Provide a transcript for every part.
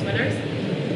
winners.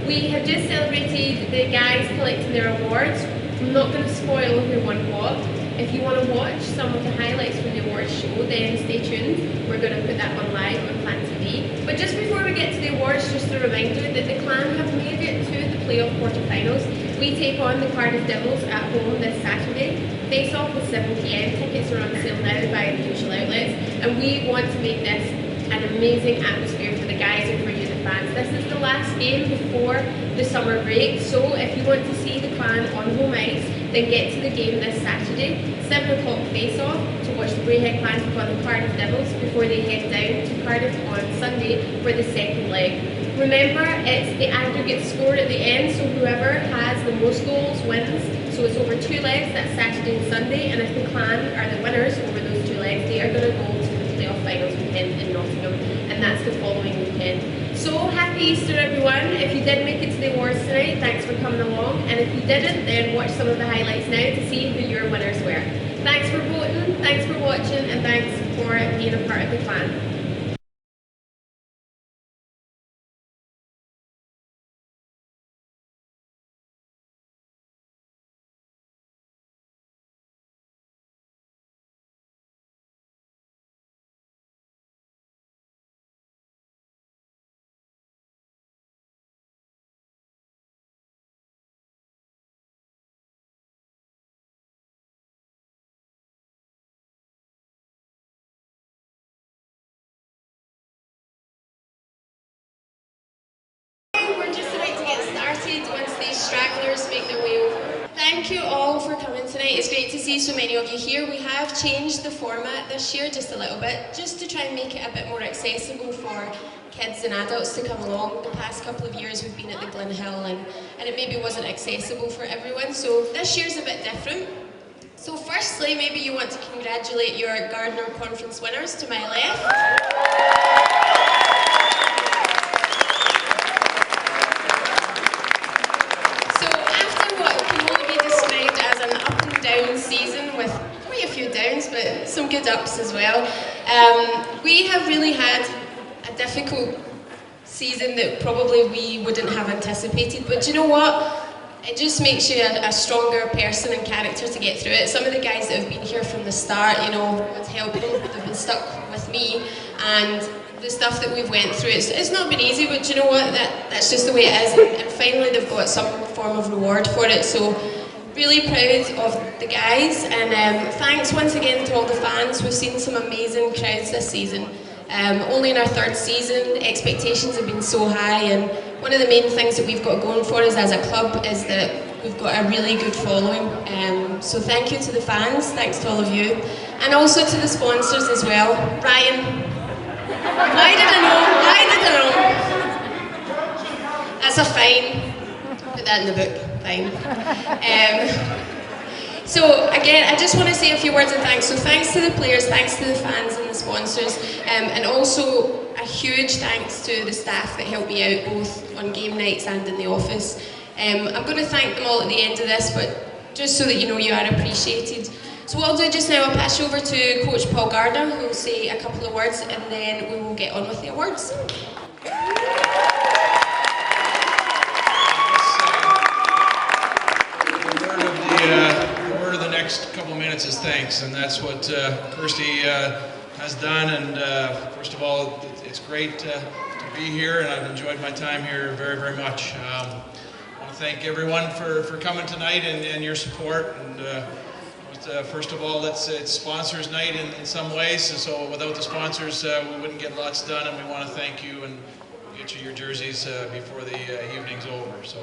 We have just celebrated the guys collecting their awards. I'm not going to spoil who won what. If you want to watch some of the highlights from the awards show, then stay tuned. We're going to put that on live on Clan TV. But just before we get to the awards, just a reminder that the Clan have made it to the playoff quarterfinals. We take on the Cardiff Devils at home this Saturday. Face off at 7 PM. Tickets are on sale now by the usual outlets. And we want to make this an amazing atmosphere for the guys and for you, the fans. This is the last game before the summer break, so if you want to see the Clan on home ice, then get to the game this Saturday, 7 o'clock face-off, to watch the Braehead Clan take on the Cardiff Devils before they head down to Cardiff on Sunday for the second leg. Remember, it's the aggregate score at the end, so whoever has the most goals wins. So it's over 2 legs, that's Saturday and Sunday, and if the Clan are the winners over those 2 legs, they are going to go to the playoff finals weekend in Nottingham, and that's the following weekend. So happy Easter, everyone. If you did make it to the awards tonight, thanks for coming along, and if you didn't, then watch some of the highlights now to see who your winners were. Thanks for voting, thanks for watching, and thanks for being a part of the Clan. We're just about to get started once these stragglers make their way over. Thank you all for coming tonight. It's great to see so many of you here. We have changed the format this year just a little bit, just to try and make it a bit more accessible for kids and adults to come along. The past couple of years we've been at the Glen Hill and it maybe wasn't accessible for everyone, so this year's a bit different. So firstly, maybe you want to congratulate your Gardner Conference winners to my left. Season with quite a few downs, but some good ups as well. We have really had a difficult season that probably we wouldn't have anticipated, but do you know what? It just makes you a stronger person and character to get through it. Some of the guys that have been here from the start, you know, it's helping, they've been stuck with me, and the stuff that we've went through, it's not been easy, but do you know what? That's just the way it is, and finally they've got some form of reward for it, so really proud of the guys, and thanks once again to all the fans. We've seen some amazing crowds this season. Only in our 3rd season, the expectations have been so high, and one of the main things that we've got going for us as a club is that we've got a really good following. So thank you to the fans, thanks to all of you, and also to the sponsors as well. Ryan, why did I know? That's a fine. Put that in the book. Fine. So again, I just want to say a few words of thanks. So thanks to the players, thanks to the fans and the sponsors, and also a huge thanks to the staff that helped me out both on game nights and in the office. I'm going to thank them all at the end of this, but just so that you know you are appreciated. So what I'll do just now, I'll pass you over to Coach Paul Gardner, who will say a couple of words, and then we will get on with the awards. The word of the next couple of minutes is thanks, and that's what Kirsty has done. And first of all, it's great to be here, and I've enjoyed my time here very, very much. I want to thank everyone for coming tonight and your support. And first of all, it's sponsors night in some ways, so without the sponsors we wouldn't get lots done, and we want to thank you and get you your jerseys before the evening's over. So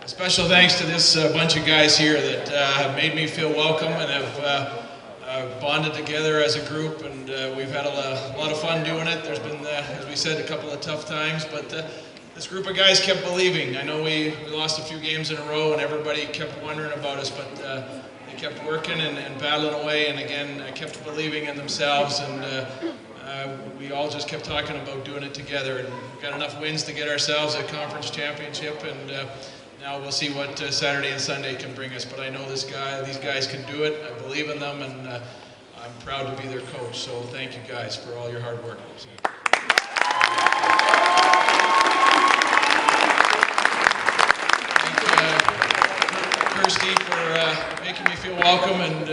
a special thanks to this bunch of guys here that have made me feel welcome and have bonded together as a group, and we've had a lot of fun doing it. There's been, as we said, a couple of tough times, but this group of guys kept believing. I know we lost a few games in a row and everybody kept wondering about us, but they kept working and battling away, and again kept believing in themselves, and we all just kept talking about doing it together, and we've got enough wins to get ourselves a conference championship, and now we'll see what Saturday and Sunday can bring us. But I know these guys can do it. I believe in them, and I'm proud to be their coach. So thank you guys for all your hard work. feel welcome and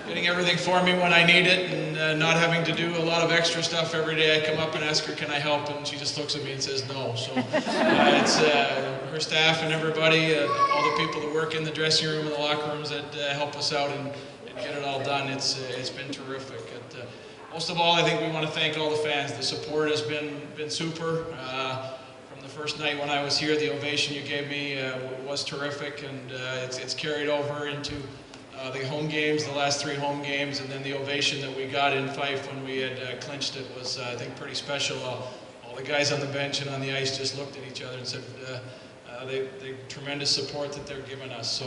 getting everything for me when I need it, and not having to do a lot of extra stuff every day. I come up and ask her, can I help? And she just looks at me and says no. So it's her staff and everybody, all the people that work in the dressing room and the locker rooms that help us out and get it all done. It's been terrific. Most of all, I think we want to thank all the fans. The support has been super. From the first night when I was here, the ovation you gave me was terrific, and it's carried over into the home games, the last 3 home games, and then the ovation that we got in Fife when we had clinched it was, I think, pretty special. All the guys on the bench and on the ice just looked at each other and said the tremendous support that they're giving us. So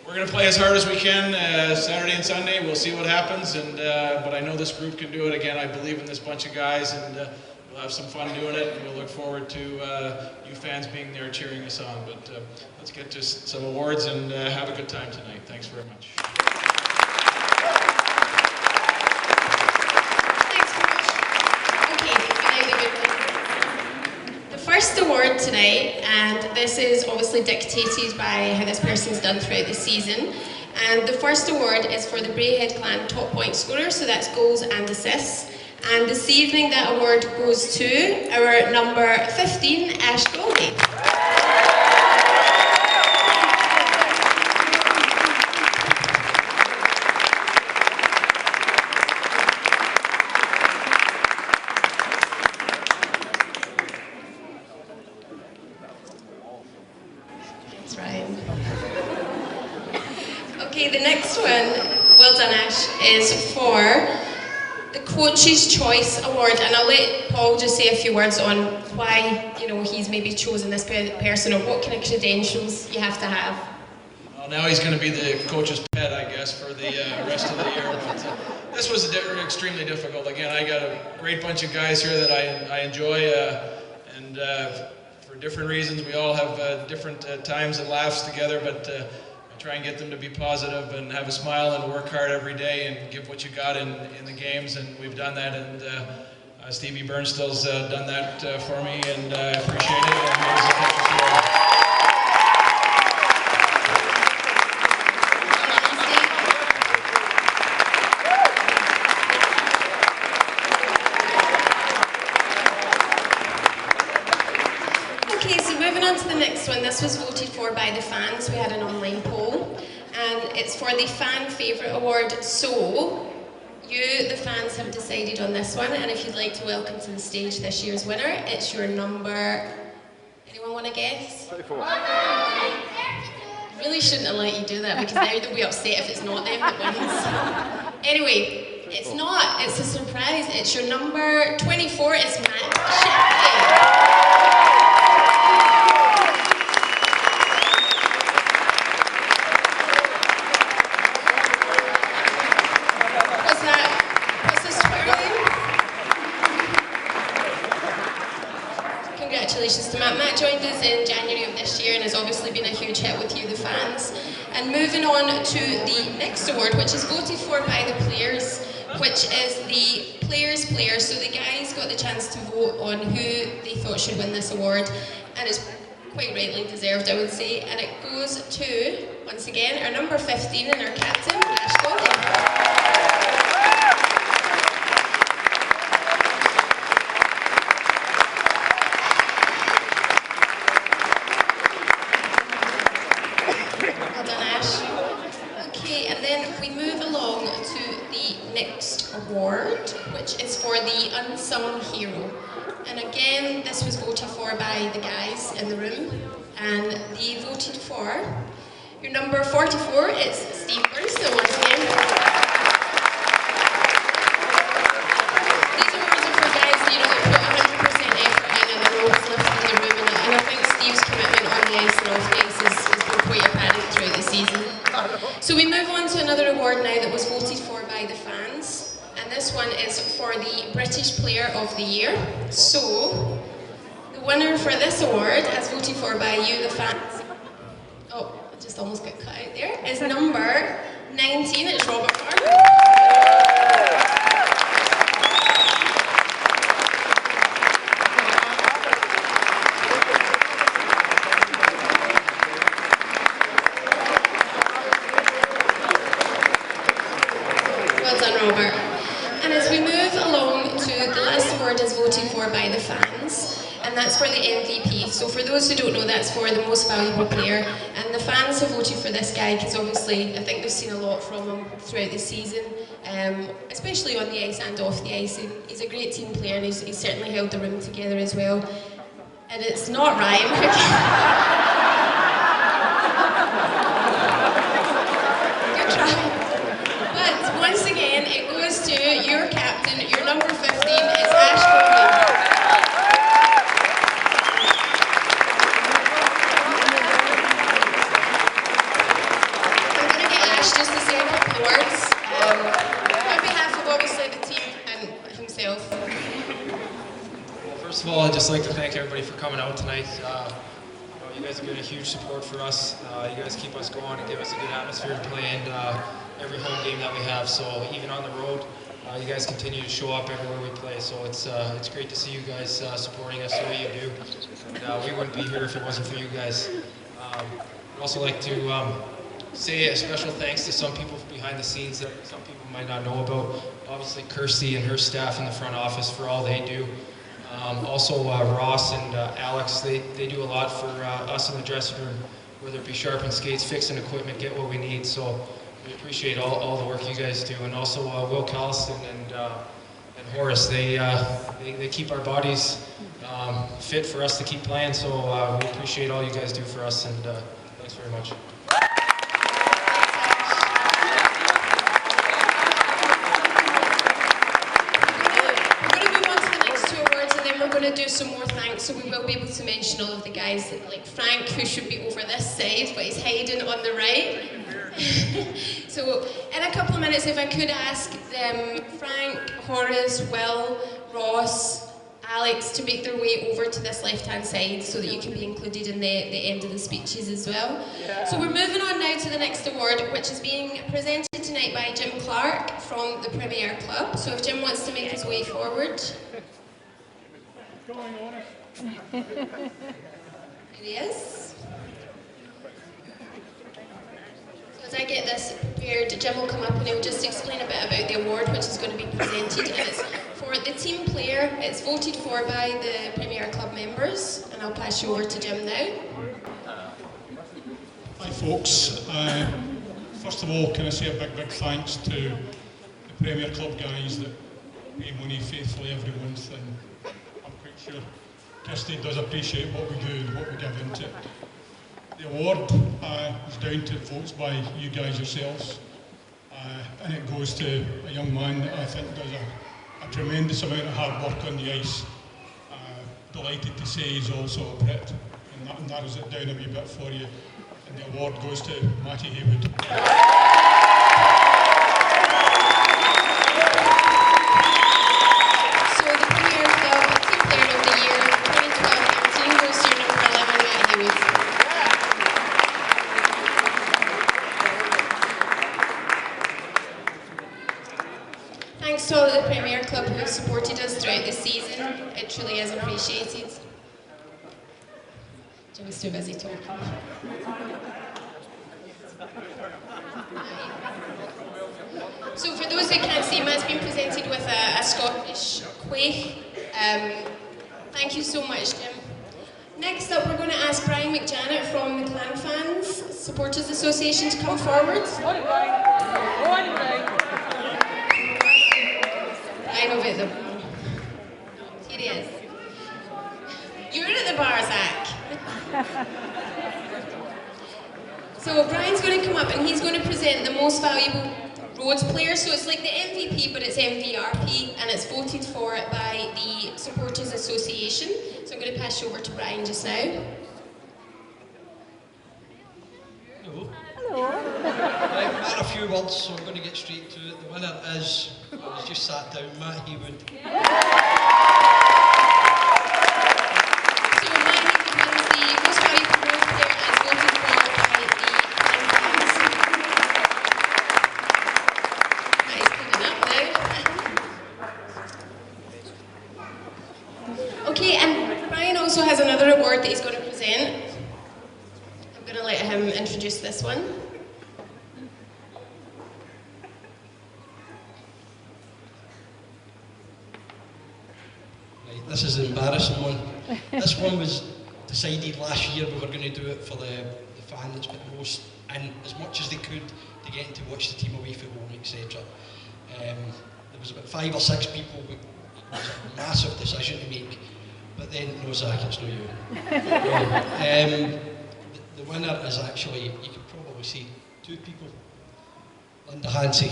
we're going to play as hard as we can Saturday and Sunday. We'll see what happens, but I know this group can do it. Again, I believe in this bunch of guys, and we'll have some fun doing it, and we'll look forward to you fans being there cheering us on. But let's get to some awards and have a good time tonight. Thanks very much. First award tonight, and this is obviously dictated by how this person's done throughout the season. And the first award is for the Braehead Clan top point scorer, so that's goals and assists. And this evening that award goes to our number 15, Ash Goldie. Okay, the next one, well done Ash, is for the Coach's Choice Award, and I'll let Paul just say a few words on why, he's maybe chosen this person, or what kind of credentials you have to have. Well, now he's going to be the coach's pet, I guess, for the rest of the year. But this was extremely difficult. Again, I got a great bunch of guys here that I enjoy, and for different reasons, we all have different times and laughs together, but try and get them to be positive and have a smile and work hard every day and give what you got in the games, and we've done that, and Stevie Burnstill's done that for me, and I appreciate it. Okay, so moving on to the next one. This was voted for by the fans. We had an online poll, and it's for the Fan Favourite Award. So, you, the fans, have decided on this one, and if you'd like to welcome to the stage this year's winner, it's your number... Anyone want to guess? 34. Really shouldn't have let you do that, because now they'll be upset if it's not them that wins. Anyway, it's not. It's a surprise. It's your number 24. It's Matt Shipley. Congratulations to Matt. Matt joined us in January of this year and has obviously been a huge hit with you, the fans. And moving on to the next award, which is voted for by the players, which is the Players' Player. So the guys got the chance to vote on who they thought should win this award, and it's quite rightly deserved, I would say. And it goes to, once again, our number 15 and our captain, Ash Golding. Award, which is for the Unsung Hero. And again, this was voted for by the guys in the room, and they voted for your number 44. It's Steve Burnstill once again. These awards are for guys that put 100% effort in, and they're always lifting the room, and I think Steve's commitment on the ice and off the ice has been quite apparent throughout the season. So we move on to another award now that was voted for by the fans. And this one is for the British Player of the Year. So, the winner for this award, as voted for by you, the fans, oh, I just almost got cut out there, is number 19, it's Robert Farmer. that's for the MVP. So for those who don't know, that's for the most valuable player. And the fans have voted for this guy because obviously I think they've seen a lot from him throughout the season, especially on the ice and off the ice. He's a great team player and he's certainly held the room together as well. And it's not Ryan. Good try. But once again, it goes to your captain, your number 15 is Ash Coleman. Just to say a couple of words on behalf of obviously the team and himself. Well, first of all, I'd just like to thank everybody for coming out tonight. You guys have been a huge support for us. You guys keep us going and give us a good atmosphere to play in every home game that we have. So even on the road, you guys continue to show up everywhere we play. So it's great to see you guys supporting us the way you do. And, we wouldn't be here if it wasn't for you guys. I'd also like to say a special thanks to some people behind the scenes that some people might not know about. Obviously, Kirsty and her staff in the front office for all they do. Also, Ross and Alex, they do a lot for us in the dressing room, whether it be sharpen skates, fixing equipment, get what we need. So we appreciate all the work you guys do. And also Will Calliston and Horace, they keep our bodies fit for us to keep playing. So we appreciate all you guys do for us, and thanks very much. We're going to do some more thanks, so we will be able to mention all of the guys, like Frank, who should be over this side, but he's hiding on the right. So in a couple of minutes, if I could ask them, Frank, Horace, Will, Ross, Alex, to make their way over to this left-hand side so that you can be included in the end of the speeches as well. Yeah. So we're moving on now to the next award, which is being presented tonight by Jim Clark from the Premier Club. So if Jim wants to make his way forward. Here he is. So as I get this prepared, Jim will come up and he'll just explain a bit about the award which is going to be presented, and it's for the team player. It's voted for by the Premier Club members, and I'll pass you over to Jim now. Hi folks, first of all can I say a big thanks to the Premier Club guys that pay money faithfully every month, and I'm quite sure Kirsty does appreciate what we do and what we give into it. The award is down to votes by you guys yourselves, and it goes to a young man that I think does a tremendous amount of hard work on the ice. Delighted to say he's also a Brit, and that narrows it down a wee bit for you. And the award goes to Matty Haywood. Thanks to all of the Premier Club who have supported us throughout the season. It truly is appreciated. Jim's too busy talking. So for those that can't see, Matt's been presented with a Scottish quaich. Thank you so much, Jim. Next up, we're going to ask Brian McJanet from the Clan Fans Supporters Association to come forward. I know about them. Here he is. You're at the bar, Zach. So Brian's going to come up and he's going to present the most valuable roads player. So it's like the MVP, but it's MVRP, and it's voted for by the Supporters Association. So I'm going to pass you over to Brian just now. Hello. Hello. Right, Matt, a few words, so I'm going to get straight to it. The winner is, he's just sat down, Matt Haywood. So Matt Haywood wins the most valuable road player as voted for by the fans. Matt is cleaning up now. Okay, and Brian also has another award that he's going to present. I'm going to let him introduce this one. Right, this is an embarrassing one. This one was decided last year we were going to do it for the fan that's been most in as much as they could to get to watch the team away football, etc. There was about 5 or 6 people. It was a massive decision to make. But then, no, Zach, it's not you. The winner is actually, you can probably see 2 people. Linda Hansey.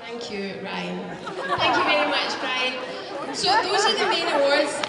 Thank you, Ryan. Thank you very much, Brian. So those are the main awards.